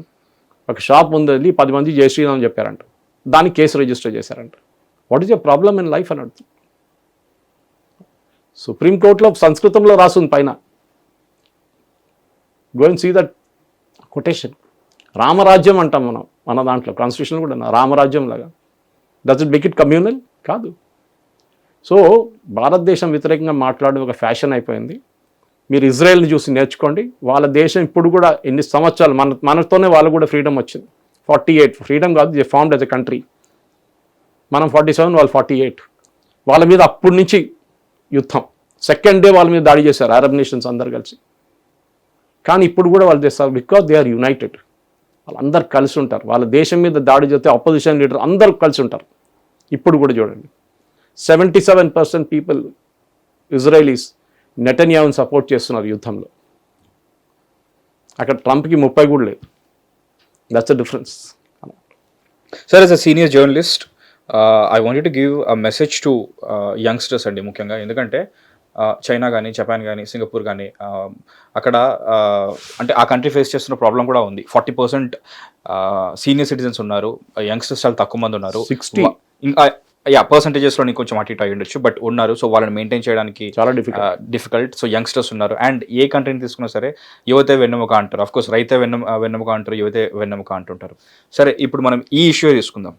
ఒక షాప్ ఉంది, 10 మంది జై శ్రీరామ్ చెప్పారంట, దానికి కేసు రిజిస్టర్ చేశారంట. What is your problem in life అని అడుగుతుంది. సుప్రీంకోర్టులో సంస్కృతంలో రాసుంది పైన. Go and see that quotation. రామరాజ్యం అంటాం మనం, మన దాంట్లో కాన్స్టిట్యూషన్ కూడా రామరాజ్యం లాగా. Does it make it communal? కాదు. సో భారతదేశం వ్యతిరేకంగా మాట్లాడడం ఒక ఫ్యాషన్ అయిపోయింది. మీరు ఇజ్రాయెల్ని చూసి నేర్చుకోండి. వాళ్ళ దేశం ఇప్పుడు కూడా ఎన్ని సంవత్సరాలు మనతోనే వాళ్ళు కూడా ఫ్రీడమ్ వచ్చింది. 48 ఫ్రీడమ్ కాదు, they formed as a country. మనం 47, వాళ్ళు 48. వాళ్ళ మీద అప్పటి నుంచి యుద్ధం. సెకండ్ డే వాళ్ళ మీద దాడి చేశారు అరబ్ నేషన్స్ అందరు కలిసి. కానీ ఇప్పుడు కూడా వాళ్ళు చేస్తారు బికాజ్ దే ఆర్ యునైటెడ్. వాళ్ళందరూ కలిసి ఉంటారు. వాళ్ళ దేశం మీద దాడి చేస్తే అపోజిషన్ లీడర్ అందరూ కలిసి ఉంటారు. ఇప్పుడు కూడా చూడండి 77% పీపుల్ ఇజ్రాయలీస్ నెటన్యాహుని సపోర్ట్ చేస్తున్నారు యుద్ధంలో. అక్కడ ట్రంప్కి 30 కూడా లేదు. That's the difference. Sir, as a senior journalist, I wanted to give a message to youngsters అండి ముఖ్యంగా. ఎందుకంటే చైనా కానీ, జపాన్ కానీ, సింగపూర్ కానీ, అక్కడ అంటే ఆ కంట్రీ ఫేస్ చేస్తున్న ప్రాబ్లం కూడా ఉంది. 40% సీనియర్ సిటిజన్స్ ఉన్నారు, యంగ్స్టర్స్ చాలా తక్కువ మంది ఉన్నారు. 60 ఇంకా పర్సంటేజెస్లో నీకు కొంచెం అటు ఇటు అయి ఉండొచ్చు, బట్ ఉన్నారు. సో వాళ్ళని మెయింటైన్ చేయడానికి చాలా డిఫికల్ట్. సో యంగ్స్టర్స్ ఉన్నారు. అండ్ ఏ కంట్రీని తీసుకున్నా సరే యువతే వెన్నెముక అంటారు. అఫ్ కోర్స్ రైతే వెన్నెముక అంటారు, యువతే వెన్నెముక అంటుంటారు. సరే, ఇప్పుడు మనం ఈ ఇష్యూ తీసుకుందాం,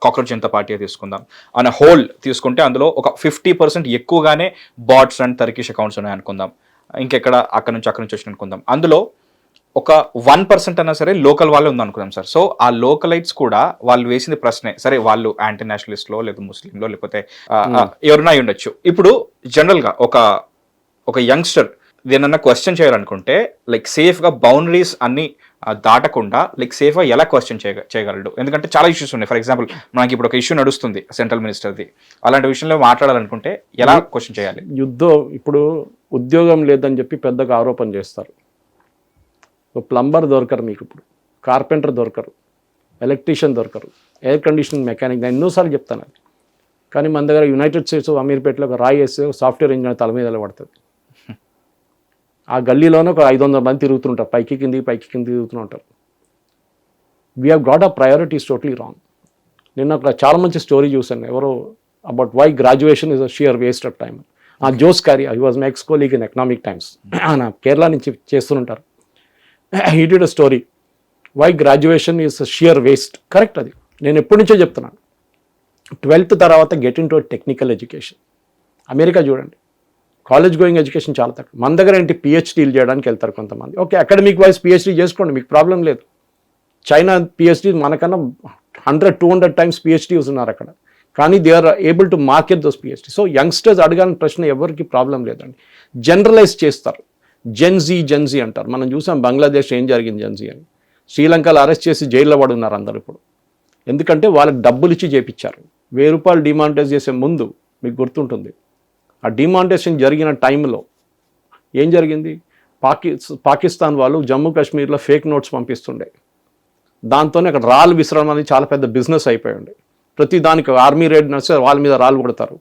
కాక్రోచ్ జనతా పార్టీ తీసుకుందాం. అన్ హోల్ తీసుకుంటే అందులో ఒక 50% ఎక్కువగానే బాట్స్ అండ్ టర్కిష్ అకౌంట్స్ ఉన్నాయి అనుకుందాం. ఇంకెక్కడ అక్కడ నుంచి వచ్చిన అనుకుందాం. అందులో ఒక 1% అయినా సరే లోకల్ వాళ్ళే ఉందనుకుందాం సార్. సో ఆ లోకలైట్స్ కూడా వాళ్ళు వేసింది ప్రశ్నే. సరే, వాళ్ళు యాంటీ నేషనలిస్ట్లో లేదా ముస్లింలో లేకపోతే ఎవరైనా అయి ఉండొచ్చు. ఇప్పుడు జనరల్గా ఒక యంగ్స్టర్ దేనన్నా క్వశ్చన్ చేయాలనుకుంటే లైక్ సేఫ్గా బౌండరీస్ అన్ని దాటకుండా లైక్ సేఫ్గా ఎలా క్వశ్చన్ చేయగలడు? ఎందుకంటే చాలా ఇష్యూస్ ఉన్నాయి. ఫర్ ఎగ్జాంపుల్ మనకి ఇప్పుడు ఒక ఇష్యూ నడుస్తుంది సెంట్రల్ మినిస్టర్ది. అలాంటి విషయంలో మాట్లాడాలనుకుంటే ఎలా క్వశ్చన్ చేయాలి? ఇప్పుడు ఉద్యోగం లేదని చెప్పి పెద్దగా ఆరోపణ చేస్తారు. ప్లంబర్ దొరకరు మీకు, ఇప్పుడు కార్పెంటర్ దొరకరు, ఎలక్ట్రీషియన్ దొరకరు, ఎయిర్ కండిషనింగ్ మెకానిక్. నేను ఎన్నోసార్లు చెప్తాను అది. కానీ మన దగ్గర యునైటెడ్ స్టేట్స్ అమీర్పేటలో ఒక రాయి వేస్తే సాఫ్ట్వేర్ ఇంజనీర్ తల మీద పడుతుంది. ఆ గల్లీలోనే ఒక 500 మంది తిరుగుతుంటారు, పైకి కింది తిరుగుతూ ఉంటారు. We have got a priorities totally wrong. నిన్న ఒక చాలా మంచి స్టోరీ చూశాను, ఎవరో about why graduation is a sheer waste of time. Jose కారియా, he was my ex colleague in Economic Times, ఆయన కేరళ నుంచి చేస్తుంటారు. He did a story why graduation is sheer waste. Correct, అది నేను ఎప్పటి నుంచో చెప్తున్నాను. 12th తర్వాత get in to technical education. America చూడండి, కాలేజ్ గోయింగ్ ఎడ్యుకేషన్ చాలా తక్కువ. మన దగ్గర ఏంటి, పిహెచ్డీలు చేయడానికి వెళ్తారు కొంతమంది. ఓకే, అకాడమిక్ వైజ్ పిహెచ్డీ చేసుకోండి, మీకు ప్రాబ్లం లేదు. చైనా పిహెచ్డీ మనకన్నా 100-200 టైమ్స్ పిహెచ్డీస్ ఉన్నారు అక్కడ, కానీ they are able to market those PhD. So youngsters అడగాలని ప్రశ్న ఎవరికి ప్రాబ్లం లేదండి. జనరలైజ్ చేస్తారు, జెన్జీ అంటారు. మనం చూసాం బంగ్లాదేశ్ ఏం జరిగింది జెన్జీ అని. శ్రీలంకలో అరెస్ట్ చేసి జైల్లో పడి ఉన్నారు అందరు ఇప్పుడు. ఎందుకంటే వాళ్ళకి డబ్బులు ఇచ్చి చేపించారు. ₹1000 డిమానిటైజ్ చేసే ముందు మీకు గుర్తుంటుంది, ఆ డిమానిటైజేషన్ జరిగిన టైంలో ఏం జరిగింది, పాకిస్తాన్ వాళ్ళు జమ్మూ కాశ్మీర్లో ఫేక్ నోట్స్ పంపిస్తుండే. దాంతోనే అక్కడ రాళ్ళు విసరడం అనేది చాలా పెద్ద బిజినెస్ అయిపోయింది. ప్రతి దానికి ఆర్మీ రేడ్ నడిస్తే వాళ్ళ మీద రాళ్ళు కొడతారు,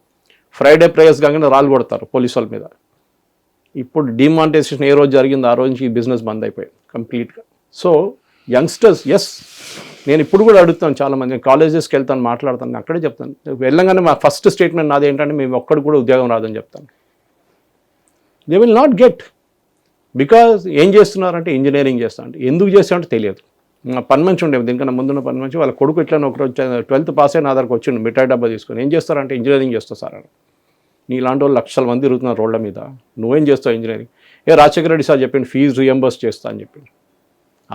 ఫ్రైడే ప్రేయర్స్ కాగానే రాళ్ళు కొడతారు పోలీసు వాళ్ళ మీద. ఇప్పుడు డిమానిటైజేషన్ ఏ రోజు జరిగిందో ఆ రోజు నుంచి ఈ బిజినెస్ బంద్ అయిపోయింది కంప్లీట్గా. సో యంగ్స్టర్స్, ఎస్, నేను ఇప్పుడు కూడా అడుగుతాను చాలామంది, నేను కాలేజెస్కి వెళ్తాను, మాట్లాడతాను, అక్కడే చెప్తాను. వెళ్ళంగానే మా ఫస్ట్ స్టేట్మెంట్ నాది ఏంటంటే, మేము ఒక్కడికి కూడా ఉద్యోగం రాదని చెప్తాను. They will not get, because ఏం చేస్తున్నారంటే ఇంజనీరింగ్ చేస్తారంటే. ఎందుకు చేస్తారంటే తెలియదు. మా పని మంచి ఉండేది, దీనికన్నా ముందున్న పని మంచి, వాళ్ళ కొడుకు ఇట్లా ఒకరోజు 12th పాస్ అయిన ఆధార్కి వచ్చిండు మిఠాయి డబ్బా తీసుకొని. ఏం చేస్తారంటే ఇంజనీరింగ్ చేస్తా సార్ అని. నీలాంటి వాళ్ళు లక్షల మంది తిరుగుతున్నారు రోడ్ల మీద, నువ్వేం చేస్తావు ఇంజనీరింగ్? రాజశేఖర రెడ్డి సార్ చెప్పిండు ఫీజు రీఎంబర్స్ చేస్తా అని చెప్పిండు.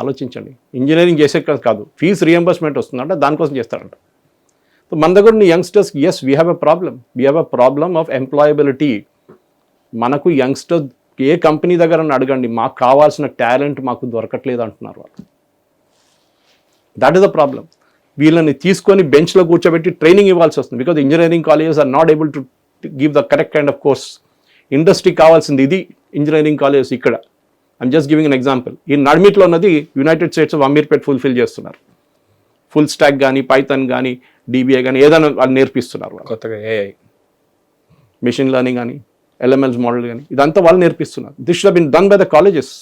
ఆలోచించండి, ఇంజనీరింగ్ చేసే కాదు, ఫీజు రీఎంబర్స్మెంట్ వస్తుందంటే దానికోసం చేస్తారంట. సో మన దగ్గర ఉన్న youngsters, yes, we have a problem of employability. మనకు యంగ్స్టర్స్ ఏ కంపెనీ దగ్గర అడగండి, మాకు కావాల్సిన టాలెంట్ మాకు దొరకట్లేదు అంటున్నారు వాళ్ళు. That is the problem. వీళ్ళని తీసుకొని బెంచ్లో కూర్చోబెట్టి ట్రైనింగ్ ఇవ్వాల్సి వస్తుంది, because engineering colleges are not able to give the correct kind of course. Industry కావాల్సింది ఇది, ఇంజనీరింగ్ కాలేజెస్ ఇక్కడ. I'm just giving an example. ఈ నడిమిట్లో ఉన్నది United States of Ameerpet fulfil చేస్తున్నారు. ఫుల్ స్టాక్ కానీ, పైథాన్ కానీ, DBA కానీ ఏదైనా వాళ్ళు నేర్పిస్తున్నారు. కొత్తగా AI, మిషన్ లెర్నింగ్ కానీ, LMS మోడల్ కానీ, ఇదంతా వాళ్ళు నేర్పిస్తున్నారు. This should have been done by the colleges.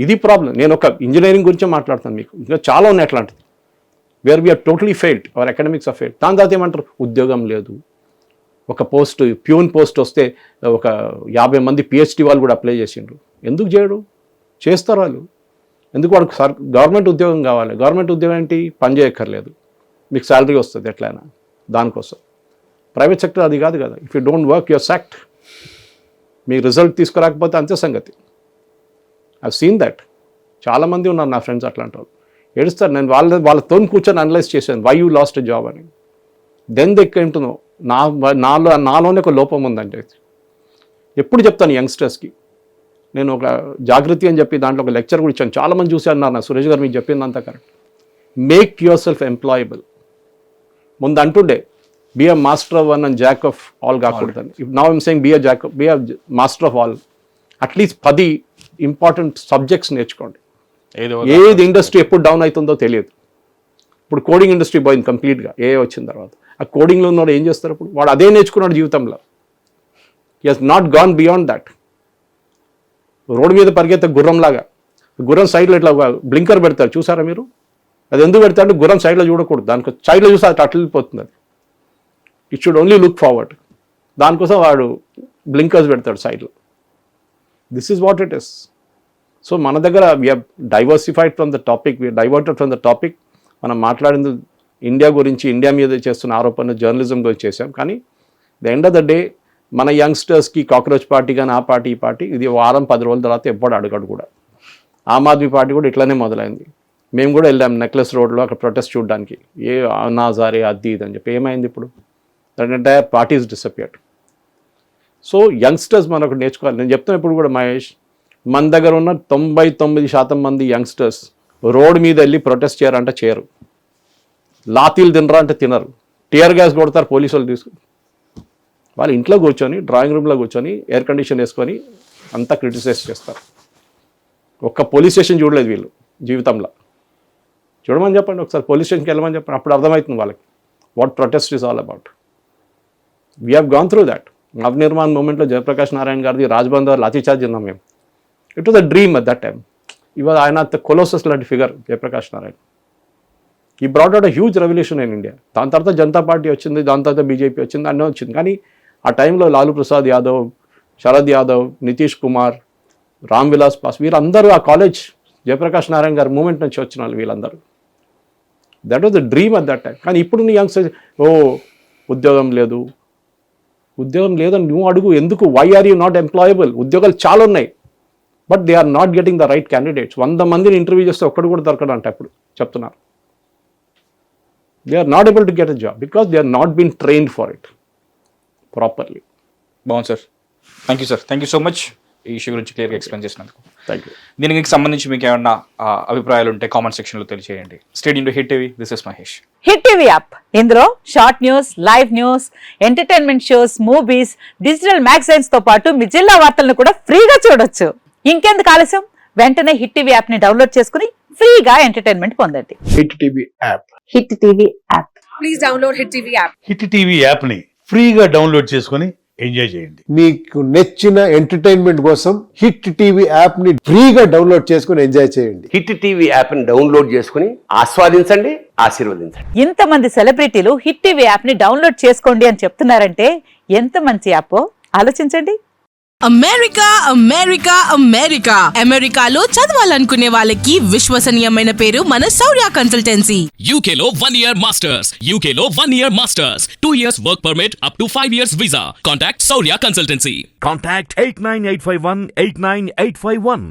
ఇది ప్రాబ్లం. నేను ఒక ఇంజనీరింగ్ గురించే మాట్లాడుతాను, మీకు ఇంకా చాలా ఉన్నాయి అట్లాంటిది, where we are totally failed, our academics are failed. దాని తర్వాత ఏమంటారు, ఉద్యోగం లేదు. ఒక పోస్ట్, ప్యూన్ పోస్ట్ వస్తే ఒక 50 మంది PhD వాళ్ళు కూడా అప్లై చేసిండ్రు. ఎందుకు చేయడు? చేస్తారు వాళ్ళు. ఎందుకు? వాడికి గవర్నమెంట్ ఉద్యోగం కావాలి. గవర్నమెంట్ ఉద్యోగం ఏంటి? పని చేయక్కర్లేదు, మీకు శాలరీ వస్తుంది ఎట్లయినా. దానికోసం ప్రైవేట్ సెక్టర్ అది కాదు కదా. If you don't work you're sacked. మీ రిజల్ట్ తీసుకురాకపోతే అంతే సంగతి. I seen that. చాలామంది ఉన్నారు నా ఫ్రెండ్స్ అట్లాంటి వాళ్ళు. ఏడుస్తారు. నేను వాళ్ళతో కూర్చొని అనలైజ్ చేశాను, why you lost a job అని. దెన్ దెక్కేంటునో నాలోనే ఒక లోపం ఉందంటే. ఎప్పుడు చెప్తాను యంగ్స్టర్స్కి, నేను ఒక జాగృతి అని చెప్పి దాంట్లో ఒక లెక్చర్ కూడా ఇచ్చాను, చాలామంది చూసి అన్నారు నా, సురేష్ గారు మీకు చెప్పింది అంతా correct. Make yourself employable. ముందు అంటుండే be a master of one and jack of all కాకూడదని. Now I'm saying be a master of all. At least 10 important subjects నేర్చుకోండి. ఏది ఇండస్ట్రీ ఎప్పుడు డౌన్ అవుతుందో తెలియదు. ఇప్పుడు కోడింగ్ ఇండస్ట్రీ పోయింది కంప్లీట్గా AI వచ్చిన తర్వాత. ఆ కోడింగ్లో ఉన్నవాడు ఏం చేస్తారు? ఇప్పుడు వాడు అదే నేర్చుకున్నాడు జీవితంలో. He has not gone beyond that. Road మీద పరిగెత్తే గుర్రంలాగా, గుర్రం సైడ్లో ఇట్లా బ్లింకర్ పెడతారు, చూసారా మీరు? అది ఎందుకు పెడతారంటే గుర్రం సైడ్లో చూడకూడదు, దానికి సైడ్లో చూస్తే అది అట్లా వెళ్ళిపోతుంది. అది it should only look forward. దానికోసం వాడు బ్లింకర్స్ పెడతాడు సైడ్లో. This is what it is. So మన దగ్గర we have diversified from the topic, we diverted from the topic. మనం మాట్లాడింది ఇండియా గురించి, ఇండియా మీద చేస్తున్న ఆరోపణలు జర్నలిజం గురించి చేసాం. కానీ the end of the day మన యంగ్స్టర్స్కి కాక్రోచ్ పార్టీ కానీ ఆ పార్టీ ఈ పార్టీ, ఇది వారం 10 రోజుల తర్వాత ఎప్పుడు అడగడు కూడా. ఆమ్ ఆద్మీ పార్టీ కూడా ఇట్లానే మొదలైంది. మేము కూడా వెళ్ళాం నెక్లెస్ రోడ్లో అక్కడ ప్రొటెస్ట్ చూడడానికి, ఏ నాజారే అది ఇది అని చెప్పి. ఏమైంది ఇప్పుడు? That entire party is disappeared. So youngsters మనకు నేర్చుకోవాలి. నేను చెప్తాను ఇప్పుడు కూడా మహేష్, మన దగ్గర ఉన్న 99% మంది యంగ్స్టర్స్ రోడ్ మీద వెళ్ళి ప్రొటెస్ట్ చేయరంటే చేయరు. లాతీలు తినరా అంటే తినరు. టియర్ గ్యాస్ కొడతారు పోలీసు వాళ్ళు తీసుకుని. వాళ్ళు ఇంట్లో కూర్చొని, డ్రాయింగ్ రూమ్లో కూర్చొని ఎయిర్ కండిషన్ వేసుకొని అంతా క్రిటిసైజ్ చేస్తారు. ఒక్క పోలీస్ స్టేషన్ చూడలేదు వీళ్ళు జీవితంలో. చూడమని చెప్పండి ఒకసారి, పోలీస్ స్టేషన్కి వెళ్ళమని చెప్పండి, అప్పుడు అర్థమవుతుంది వాళ్ళకి what protest is all about. We have gone through that. Navnirman మూమెంట్లో జయప్రకాష్ నారాయణ గారిది రాజ్బందర్ లాఠీచార్జ్ ఉన్నాం మేము. It was a dream at that time. ఇవాళ ఆయన అంత కొలోసస్ లాంటి ఫిగర్ జయప్రకాష్ నారాయణ. ఈ brought out a huge revolution in India. దాని తర్వాత జనతా పార్టీ వచ్చింది, దాని తర్వాత బీజేపీ వచ్చింది, అన్నీ వచ్చింది. కానీ ఆ టైంలో లాలూ ప్రసాద్ యాదవ్, శరద్ యాదవ్, నితీష్ కుమార్, రామ్ విలాస్ పాస్, వీరందరూ ఆ కాలేజ్ జయప్రకాష్ నారాయణ గారి మూమెంట్ నుంచి వచ్చిన వాళ్ళు వీళ్ళందరూ. That was the dream at that time. కానీ ఇప్పుడు యంగ్స్టర్స్ ఉద్యోగం లేదు, ఉద్యోగం లేదని నువ్వు అడుగు. ఎందుకు? Why are you not employable? ఉద్యోగాలు చాలా ఉన్నాయి, but they are not getting the right candidates. 100 మందిని ఇంటర్వ్యూ చేస్తే ఒక్కడు కూడా దొరకడంట ఇప్పుడు చెప్తున్నారు. They are not able to get a job because they are not been trained for it properly. బాగుంది sir, thank you sir, thank you so much ఈ issue గురించి క్లియర్గా ఎక్స్ప్లెయిన్ చేసినందుకు. థ్యాంక్ యూ. దీనికి సంబంధించి మీకు ఏమన్నా అభిప్రాయాలు ఉంటే కామెంట్ సెక్షన్లో తెలియజేయండి. Stay tuned to hit TV, this is Mahesh. Hit TV app, ఇందులో short news, live news, entertainment shows, movies, digital magazines తో పాటు మీ జిల్లా వార్తలను కూడా ఫ్రీగా చూడొచ్చు. ఇంకెందుకు ఆలస్యం, వెంటనే హిట్ టీవీ యాప్ ని డౌన్లోడ్ చేసుకుని ఫ్రీగా ఎంటర్టైన్మెంట్ పొందండి. Hit TV app. Hit TV app. Please download Hit TV app. Hit TV యాప్ని ఫ్రీగా డౌన్లోడ్ చేసుకొని ఎంజాయ్ చేయండి. మీకు నచ్చిన ఎంటర్టైన్మెంట్ కోసం హిట్ టీవీ యాప్ ని ఫ్రీగా డౌన్లోడ్ చేసుకుని ఎంజాయ్ చేయండి. హిట్ టీవీ యాప్ని డౌన్లోడ్ చేసుకుని ఆస్వాదించండి, ఆశీర్వదించండి. ఇంతమంది సెలబ్రిటీలు హిట్ టీవీ యాప్ ని డౌన్లోడ్ చేసుకోండి అని చెప్తున్నారంటే ఎంత మంచి యాప్ ఆలోచించండి. అమెరికా అమెరికా అమెరికా అమెరికాలో చదవాలనుకునే వాళ్ళకి విశ్వసనీయమైన పేరు మన శౌర్య కన్సల్టెన్సీ. UK లో 1 year masters, UK లో 1 year masters, 2 years work permit up to 5 years visa. Contact Saurya Consultancy. Contact 89851 89851.